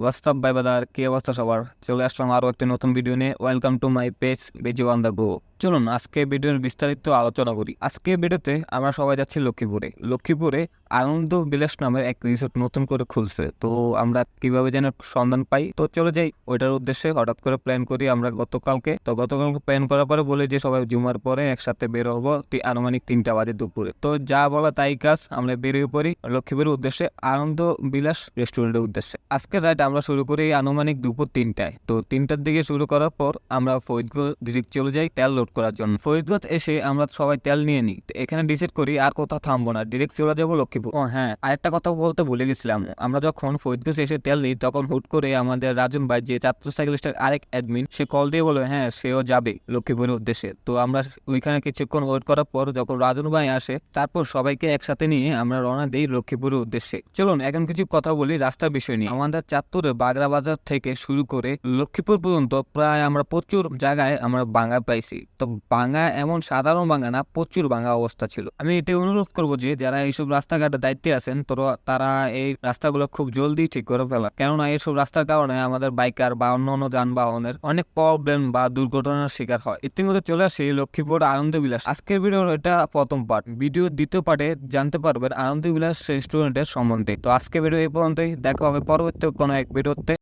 WhatsApp by বাদার, কি অবস্থা সবার? চলে আসলাম আরো একটা নতুন ভিডিও নিয়ে। ওয়েলকাম টু মাই পেজ বেজি অন দ্য গো। চলুন আজকে ভিডিওর বিস্তারিত আলোচনা করি। আজকে ভিডিওতে আমরা সবাই যাচ্ছি লক্ষ্মীপুরে আনন্দ বিলাস নামের এক রিসোর্ট নতুন করে খুলছে। তো আমরা কিভাবে যেন সন্ধান পাই, তো চলে যাই ওইটার উদ্দেশ্যে। হঠাৎ করে প্ল্যান করি আমরা গতকালকে প্ল্যান করার পরে বলি যে সবাই জুমার পরে একসাথে বের হবো আনুমানিক 3টা বাজে দুপুরে। তো যা বলা তাই কাজ, আমরা বেরিয়ে পড়ি লক্ষ্মীপুরের উদ্দেশ্যে, আনন্দ বিলাস রেস্টুরেন্টের উদ্দেশ্যে। আজকে রাইড আমরা শুরু করি আনুমানিক দুপুর 3টায়। তো 3টার দিকে শুরু করার পর আমরা ফরিদগঞ্জ ডিরেক্ট চলে যাই তেল লোড করার জন্য। ফরিদগঞ্জ এসে আমরা সবাই তেল নিয়ে নিই। এখানে ডিসাইড করি আর কোথাও থামবো না, ডিরেক্ট চলে যাবো লক্ষ্মীপুর। ও হ্যাঁ, আরেকটা কথা বলতে ভুলে গেছিলাম, আমরা যখন ফরিদগঞ্জ এসে তেল নিই তখন হুট করে আমাদের রাজন ভাই, যে ছাত্র সাইকেলিস্টের আরেক অ্যাডমিন, সে কল দিয়ে বলে হ্যাঁ সেও যাবে লক্ষ্মীপুরের উদ্দেশ্যে। তো আমরা ওইখানে কিছুক্ষণ ওয়েট করার পর যখন রাজন ভাই আসে, তারপর সবাইকে একসাথে নিয়ে আমরা রওনা দিই লক্ষ্মীপুরের উদ্দেশ্যে। চলুন এখন কিছু কথা বলি রাস্তার বিষয় নিয়ে। আমাদের চাঁদপুরের বাগড়া বাজার থেকে শুরু করে লক্ষ্মীপুর পর্যন্ত প্রায় আমরা প্রচুর জায়গায় আমরা ভাঙা পাইছি। তো ভাঙা এমন সাধারণ ভাঙা না, প্রচুর ভাঙা অবস্থা ছিল। আমি এটাই অনুরোধ করবো যে যারা এইসব রাস্তাঘাটের দায়িত্বে আছেন, তো তারা এই রাস্তাগুলো খুব জলদি ঠিক করে ফেলা। কেননা এইসব রাস্তার কারণে আমাদের বাইকার বা অন্য যানবাহনের অনেক প্রবলেম বা দুর্ঘটনার শিকার হয়। ইতিমধ্যে চলে আসি লক্ষ্মীপুর আনন্দ বিলাস। আজকের ভিডিওর এটা প্রথম পার্ট। ভিডিও দ্বিতীয় পার্টে জানতে পারবেন আনন্দ বিলাস রেস্টুরেন্টের সম্বন্ধে। তো আজকে ভিডিও এই পর্যন্তই, দেখা হবে পরবর্তী কোনো এক ভিডিওতে।